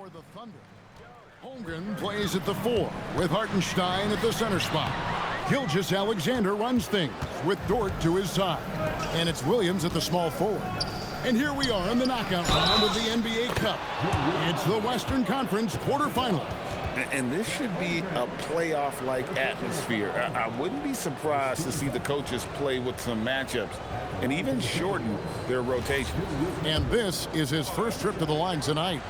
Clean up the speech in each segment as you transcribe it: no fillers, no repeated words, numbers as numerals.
for the Thunder. Holmgren plays at the 4 with Hartenstein at the center spot. Gilgeous-Alexander runs things with Dort to his side. And it's Williams at the small forward. And here we are in the knockout round of the NBA Cup. It's the Western Conference quarterfinals. And this should be a playoff-like atmosphere. I wouldn't be surprised to see the coaches play with some matchups and even shorten their rotation. And this is his first trip to the line tonight.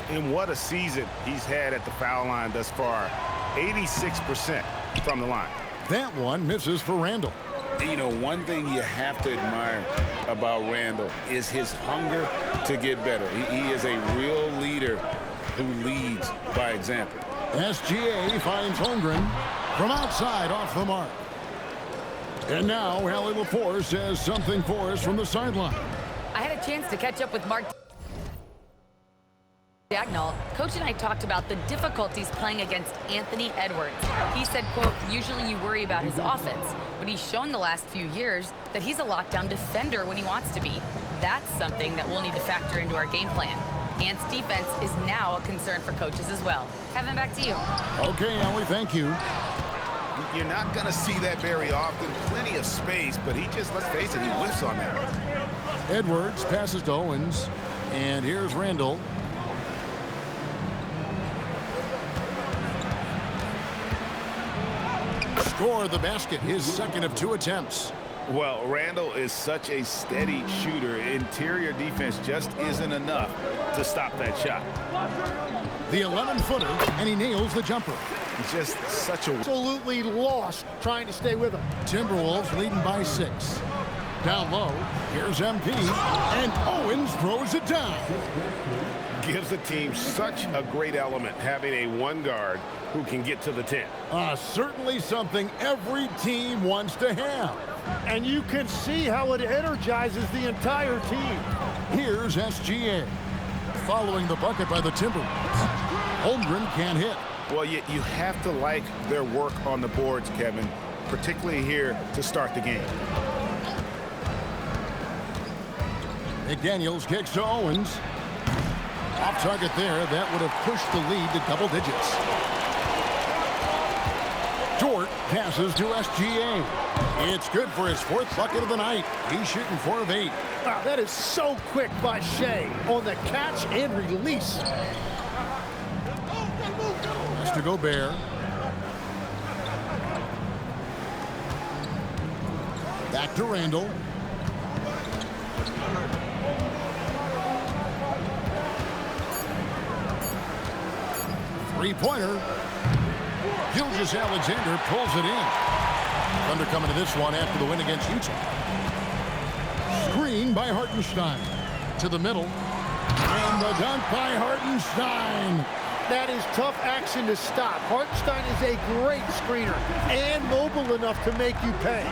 And what a season he's had at the foul line thus far. 86% from the line. That one misses for Randall. You know, one thing you have to admire about Randall is his hunger to get better. He is a real leader who leads by example. SGA finds Holmgren from outside off the mark. And now Allie LaForce says something for us from the sideline. I had a chance to catch up with Mark Dagnall. Coach and I talked about the difficulties playing against Anthony Edwards. He said, quote, usually you worry about his offense, but he's shown the last few years that he's a lockdown defender when he wants to be. That's something that we'll need to factor into our game plan. Ant's defense is now a concern for coaches as well. Kevin, back to you. Okay, Allie, thank you. You're not going to see that very often. Plenty of space, but he just, let's face it, he whiffs on that. Edwards passes to Owens, and here's Randall. Score the basket, his second of 2 attempts. Well, Randall is such a steady shooter. Interior defense just isn't enough to stop that shot. The 11-footer, and he nails the jumper. He's just such a... Absolutely lost trying to stay with him. Timberwolves leading by 6. Down low, here's MP, and Owens throws it down. Gives the team such a great element having a one guard who can get to the 10. Certainly something every team wants to have. And you can see how it energizes the entire team. Here's SGA. Following the bucket by the Timberwolves. Holmgren can't hit. Well, you have to like their work on the boards, Kevin, particularly here to start the game. McDaniels kicks to Owens. Off target there. That would have pushed the lead to double digits. Dort passes to SGA. It's good for his 4th bucket of the night. He's shooting 4 of 8. Wow, that is so quick by Shea on the catch and release. Has to Gobert. Back to Randall. Three-pointer. Gilgeous-Alexander pulls it in. Thunder coming to this one after the win against Utah. Screen by Hartenstein. To the middle. And the dunk by Hartenstein. That is tough action to stop. Hartenstein is a great screener and mobile enough to make you pay.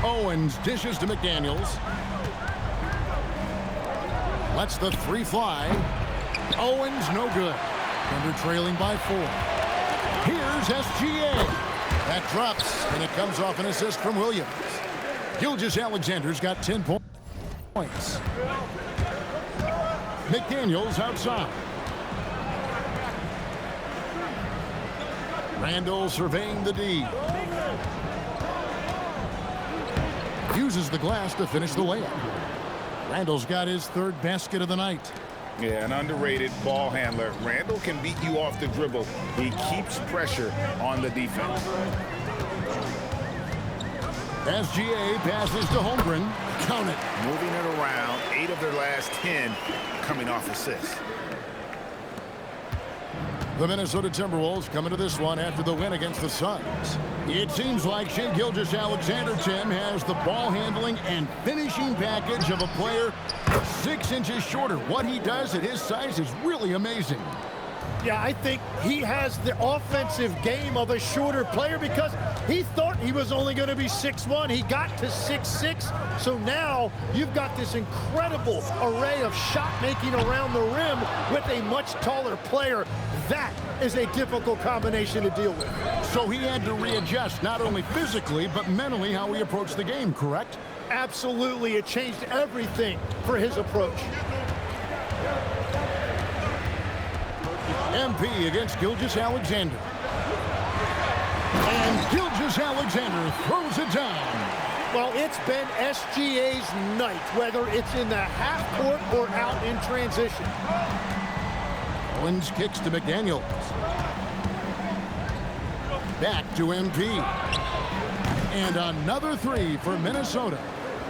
Owens dishes to McDaniels. Lets the 3 fly. Owens no good. Thunder trailing by 4. Here's SGA. That drops, and it comes off an assist from Williams. Gilgeous-Alexander's got 10 points. McDaniels outside. Randall surveying the D. Uses the glass to finish the layup. Randall's got his 3rd basket of the night. Yeah, an underrated ball handler. Randall can beat you off the dribble. He keeps pressure on the defense. SGA passes to Holmgren. Count it. Moving it around. 8 of their last 10 coming off assists. The Minnesota Timberwolves coming to this one after the win against the Suns. It seems like Shai Gilgeous-Alexander, Tim, has the ball handling and finishing package of a player 6 inches shorter. What he does at his size is really amazing. Yeah, I think he has the offensive game of a shorter player because he thought he was only going to be 6'1". He got to 6'6". So now you've got this incredible array of shot making around the rim with a much taller player. That is a difficult combination to deal with. So he had to readjust not only physically but mentally how he approached the game, correct? Absolutely. It changed everything for his approach. MP against Gilgeous-Alexander. And Gilgeous-Alexander throws it down. Well, it's been SGA's night, whether it's in the half court or out in transition. Owens kicks to McDaniels. Back to MP. And another three for Minnesota.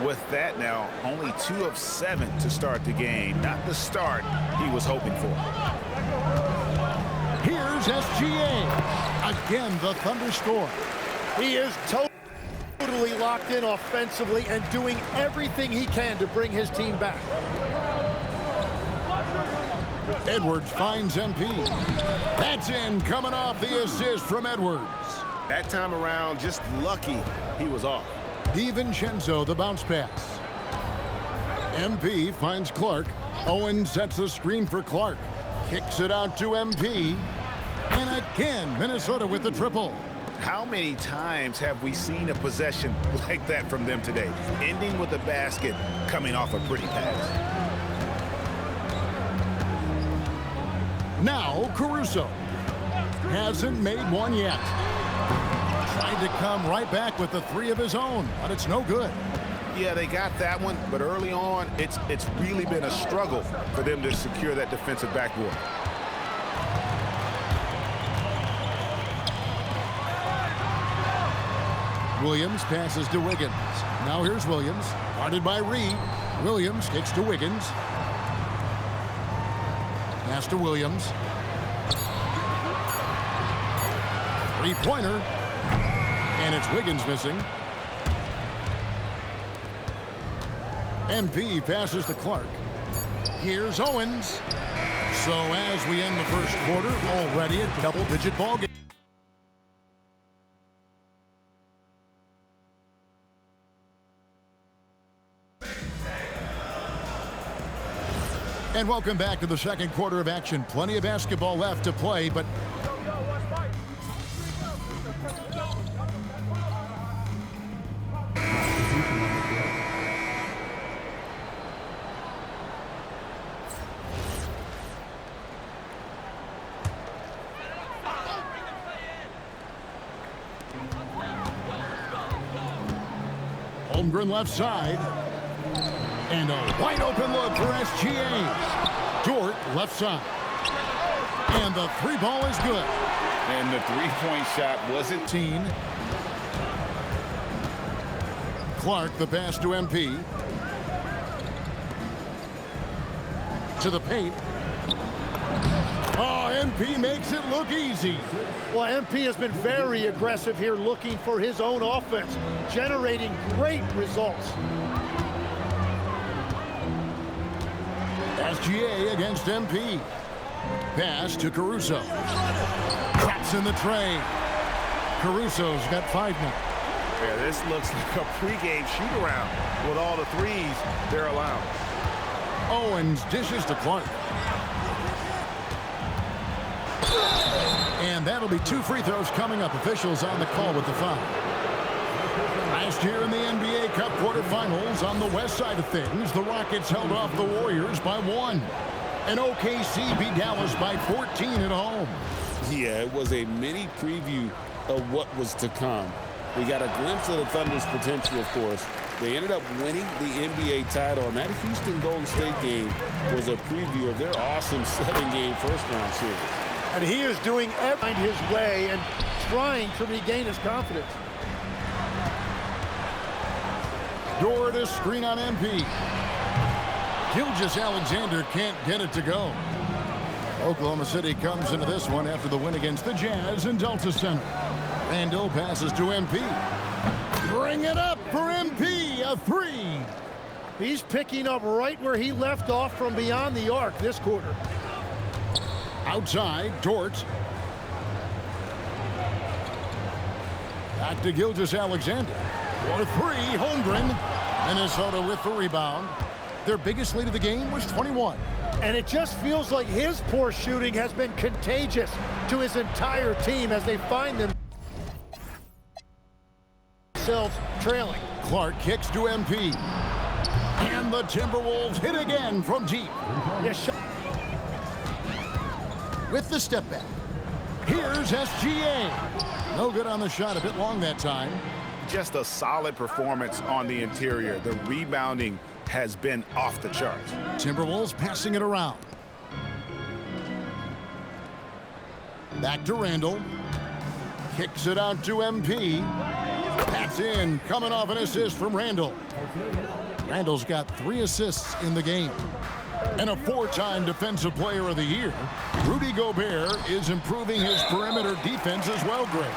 With that now, only 2 of 7 to start the game. Not the start he was hoping for. Here's SGA. Again, the Thunder score. He is totally locked in offensively and doing everything he can to bring his team back. Edwards finds MP. That's in, coming off the assist from Edwards. That time around, just lucky he was off. DiVincenzo, the bounce pass. MP finds Clark. Owens sets the screen for Clark. Kicks it out to MP. And again, Minnesota with the triple. How many times have we seen a possession like that from them today? Ending with a basket, coming off a pretty pass. Now Caruso. Hasn't made one yet. Tried to come right back with the 3 of his own, but it's no good. Yeah, they got that one, but early on, it's really been a struggle for them to secure that defensive backboard. Williams passes to Wiggins. Now here's Williams, guarded by Reed. Williams kicks to Wiggins. Pass to Williams. Three-pointer. And it's Wiggins missing. MP passes to Clark. Here's Owens. So as we end the first quarter, already a double-digit ball game. And welcome back to the second quarter of action. Plenty of basketball left to play, but Holmgren left side. And a wide open look for SGA. Dort left side. And the 3 ball is good. And the 3-point shot wasn't. Clark, the pass to MP. To the paint. Oh, MP makes it look easy. Well, MP has been very aggressive here, looking for his own offense, generating great results. SGA against MP. Pass to Caruso. Traps in the tray. Caruso's got 5 now. Yeah, this looks like a pregame shoot-around with all the threes they're allowing. Owens dishes to Clark. And that'll be 2 free throws coming up. Officials on the call with the foul. Last year in the NBA Cup quarterfinals on the west side of things, the Rockets held off the Warriors by 1. And OKC beat Dallas by 14 at home. Yeah, it was a mini preview of what was to come. We got a glimpse of the Thunder's potential, of course. They ended up winning the NBA title, and that Houston Golden State game was a preview of their awesome 7-game first-round series. And he is doing everything his way and trying to regain his confidence. Dort a screen on MP. Gilgeous-Alexander can't get it to go. Oklahoma City comes into this one after the win against the Jazz in Delta Center. Randall passes to MP. Bring it up for MP, a 3. He's picking up right where he left off from beyond the arc this quarter. Outside, Dort. Back to Gilgeous-Alexander. For 3, Holmgren. Minnesota with the rebound. Their biggest lead of the game was 21. And it just feels like his poor shooting has been contagious to his entire team as they find themselves trailing. Clark kicks to MP. And the Timberwolves hit again from deep. Yes, with the step back. Here's SGA. No good on the shot, a bit long that time. Just a solid performance on the interior. The rebounding has been off the charts. Timberwolves passing it around. Back to Randall. Kicks it out to MP. That's in, coming off an assist from Randall. Randall's got 3 assists in the game. And a 4-time Defensive Player of the Year, Rudy Gobert is improving his perimeter defense as well, Greg.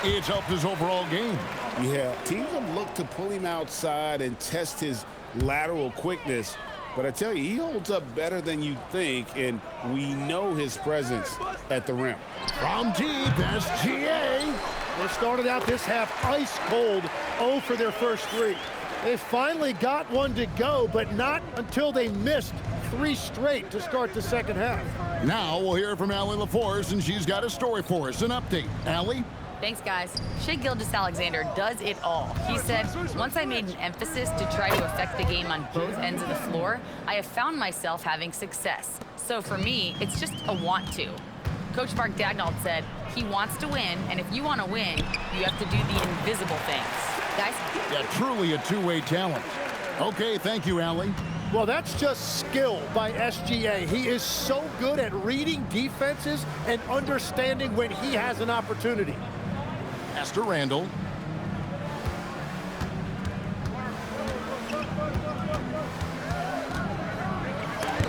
It's helped his overall game. Yeah, teams have looked to pull him outside and test his lateral quickness. But I tell you, he holds up better than you think, and we know his presence at the rim. From deep, SGA. They started out this half ice cold, 0 for their first 3. They finally got one to go, but not until they missed 3 straight to start the second half. Now we'll hear from Allie LaForce, and she's got a story for us. An update. Allie? Thanks, guys. Shai Gilgeous-Alexander does it all. He said, once I made an emphasis to try to affect the game on both ends of the floor, I have found myself having success. So for me, it's just a want to. Coach Mark Dagnall said, he wants to win, and if you want to win, you have to do the invisible things. Guys? Yeah, truly a two-way talent. Okay, thank you, Allie. Well, that's just skill by SGA. He is so good at reading defenses and understanding when he has an opportunity. Pass to Randall.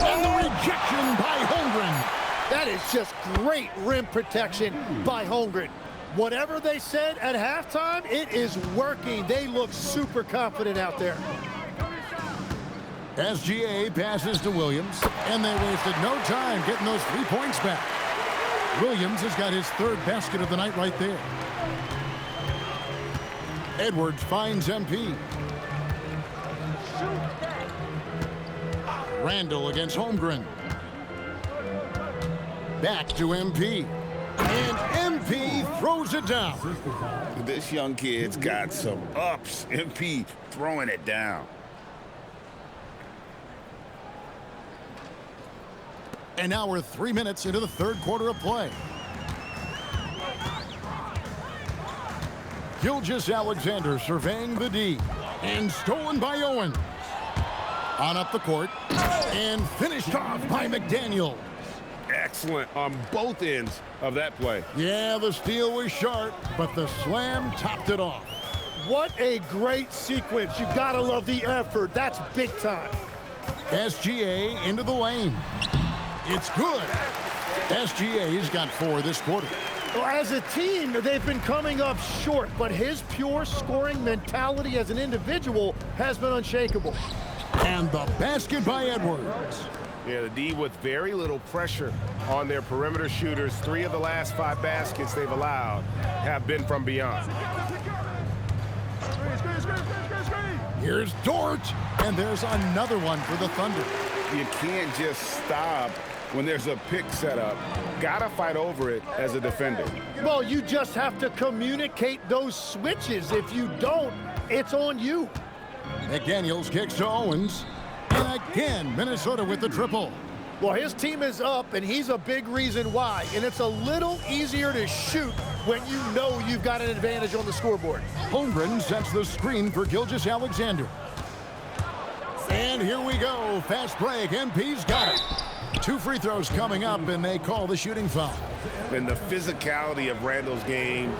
And the rejection by Holmgren. That is just great rim protection by Holmgren. Whatever they said at halftime, it is working. They look super confident out there. SGA passes to Williams, and they wasted no time getting those 3 points back. Williams has got his 3rd basket of the night right there. Edwards finds MP. Randall against Holmgren. Back to MP. And MP throws it down. This young kid's got some ups. MP throwing it down. And now we're 3 minutes into the 3rd quarter of play. Gilgeous-Alexander surveying the D. And stolen by Owens. On up the court. And finished off by McDaniel. Excellent on both ends of that play. Yeah, the steal was sharp, but the slam topped it off. What a great sequence. You gotta love the effort. That's big time. SGA into the lane. It's good. SGA's got 4 this quarter. Well, as a team, they've been coming up short, but his pure scoring mentality as an individual has been unshakable. And the basket by Edwards. Yeah, the D with very little pressure on their perimeter shooters. 3 of the last 5 baskets they've allowed have been from beyond. Here's Dort, and there's another one for the Thunder. You can't just stop when there's a pick set up. Gotta fight over it as a defender. Well, you just have to communicate those switches. If you don't, it's on you. McDaniels kicks to Owens. And again, Minnesota with the triple. Well, his team is up, and he's a big reason why. And it's a little easier to shoot when you know you've got an advantage on the scoreboard. Holmgren sets the screen for Gilgeous-Alexander. And here we go. Fast break. MP's got it. 2 free throws coming up, and they call the shooting foul. And the physicality of Randall's game,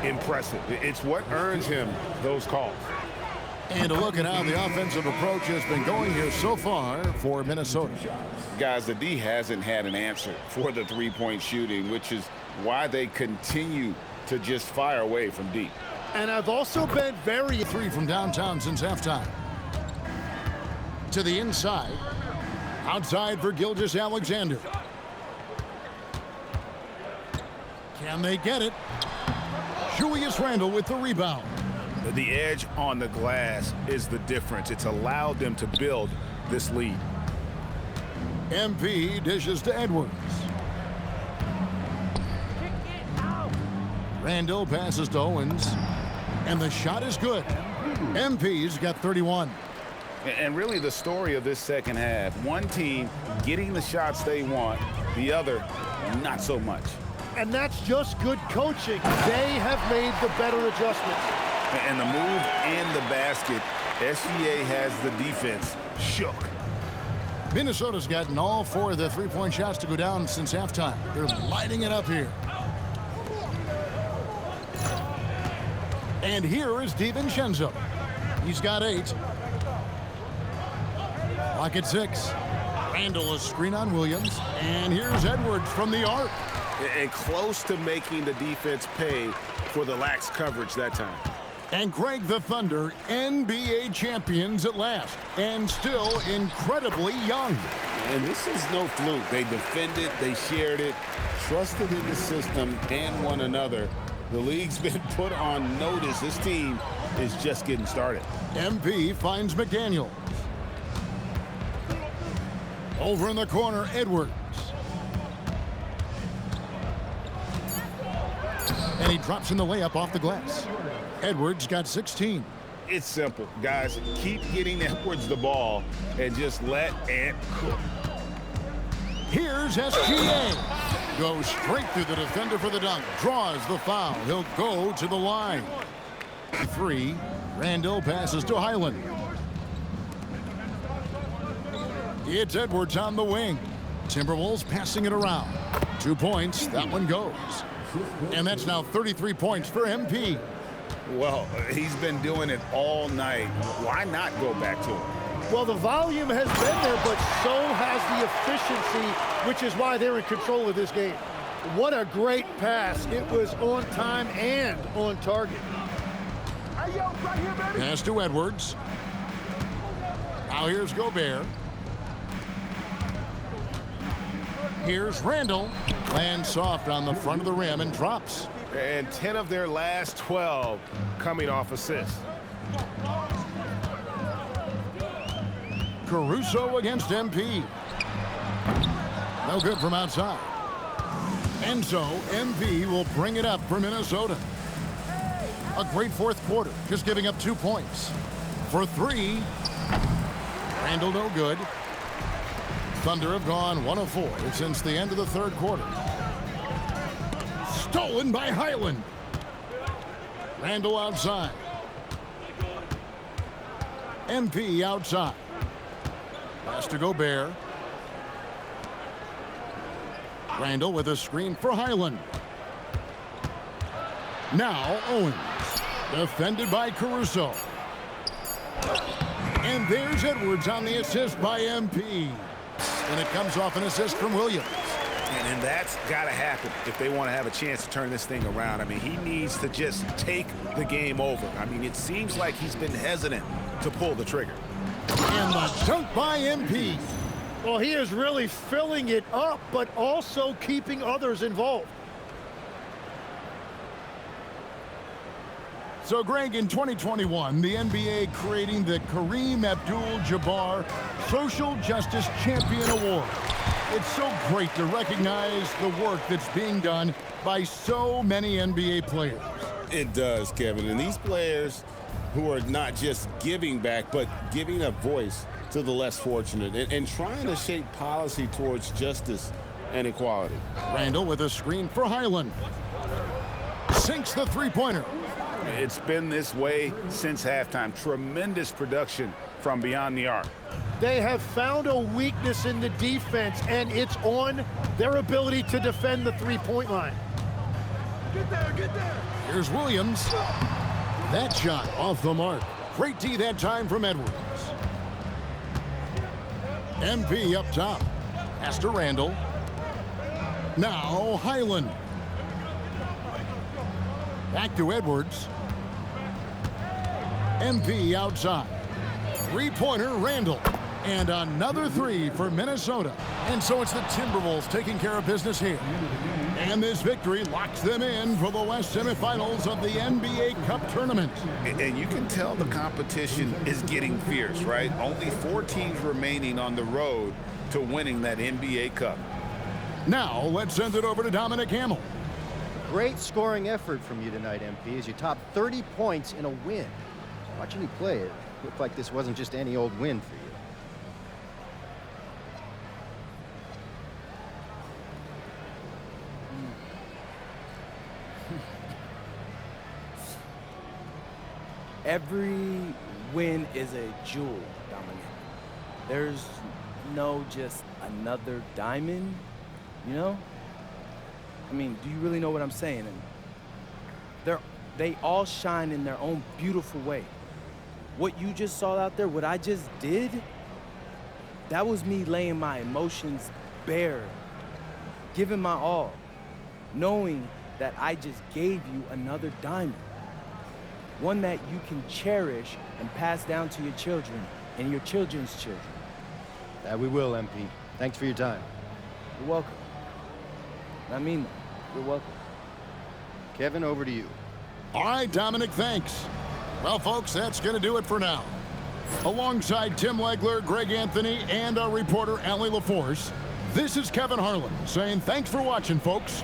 impressive. It's what earns him those calls. And a look at how the offensive approach has been going here so far for Minnesota. Guys, the D hasn't had an answer for the 3-point shooting, which is why they continue to just fire away from deep. And I've also been very... 3 from downtown since halftime. To the inside. Outside for Gilgeous-Alexander. Can they get it? Julius Randle with the rebound. The edge on the glass is the difference. It's allowed them to build this lead. MP dishes to Edwards. Randall passes to Owens. And the shot is good. MP's got 31. And really the story of this second half, one team getting the shots they want, The other, not so much. And that's just good coaching. They have made the better adjustments. And the move in the basket, SGA has the defense shook. Minnesota's gotten all 4 of the three-point shots to go down since halftime. They're lighting it up here. And here is DiVincenzo. He's got 8. Lock at 6. Randall a screen on Williams. And here's Edwards from the arc. And close to making the defense pay for the lax coverage that time. And Greg, the Thunder, NBA champions at last, and still incredibly young. And this is no fluke. They defended, they shared it, trusted in the system and one another. The league's been put on notice. This team is just getting started. MP finds McDaniel. Over in the corner, Edwards. And he drops in the layup off the glass. Edwards got 16. It's simple, guys. Keep getting Edwards the ball and just let Ant cook. Here's SGA. Goes straight through the defender for the dunk. Draws the foul. He'll go to the line. 3. Randall passes to Highland. It's Edwards on the wing. Timberwolves passing it around. 2 points. That one goes. And that's now 33 points for MP. Well, he's been doing it all night. Why not go back to him? Well, the volume has been there, but so has the efficiency, which is why they're in control of this game. What a great pass. It was on time and on target. Pass to Edwards. Now here's Gobert. Here's Randall. Lands soft on the front of the rim and drops. And 10 of their last 12 coming off assists. Caruso against MP. No good from outside. And so MP will bring it up for Minnesota. A great fourth quarter, just giving up 2 points. For 3, Randall no good. Thunder have gone 1 of 4 since the end of the third quarter. Stolen by Highland. Randall outside. MP outside. Pass to Gobert. Randall with a screen for Highland. Now Owens. Defended by Caruso. And there's Edwards on the assist by MP. And it comes off an assist from Williams. And that's got to happen if they want to have a chance to turn this thing around. I mean, he needs to just take the game over. I mean, it seems like he's been hesitant to pull the trigger. And the dunk by MP. Well, he is really filling it up, but also keeping others involved. So, Greg, in 2021, the NBA creating the Kareem Abdul-Jabbar Social Justice Champion Award. It's so great to recognize the work that's being done by so many NBA players. It does, Kevin. And these players who are not just giving back, but giving a voice to the less fortunate and trying to shape policy towards justice and equality. Randall with a screen for Highland. Sinks the three-pointer. It's been this way since halftime. Tremendous production from beyond the arc. They have found a weakness in the defense, and it's on their ability to defend the three-point line. Get there. Here's Williams. That shot off the mark. Great D that time from Edwards. MP up top. Pass to Randall. Now Highland. Back to Edwards. MP outside. Three-pointer Randall. And another 3 for Minnesota. And so it's the Timberwolves taking care of business here. And this victory locks them in for the West semifinals of the NBA Cup tournament. And you can tell the competition is getting fierce, right? Only 4 teams remaining on the road to winning that NBA Cup. Now let's send it over to Dominic Hamill. Great scoring effort from you tonight, MP, as you topped 30 points in a win. Watching you play, it looked like this wasn't just any old win for you. Every win is a jewel, Dominic. There's no just another diamond, you know? I mean, do you really know what I'm saying? And they all shine in their own beautiful way. What you just saw out there, what I just did, that was me laying my emotions bare, giving my all, knowing that I just gave you another diamond. One that you can cherish and pass down to your children and your children's children. That we will, MP. Thanks for your time. You're welcome. I mean that. You're welcome. Kevin, over to you. All right, Dominic, thanks. Well, folks, that's going to do it for now. Alongside Tim Legler, Greg Anthony, and our reporter, Allie LaForce, this is Kevin Harlan saying thanks for watching, folks.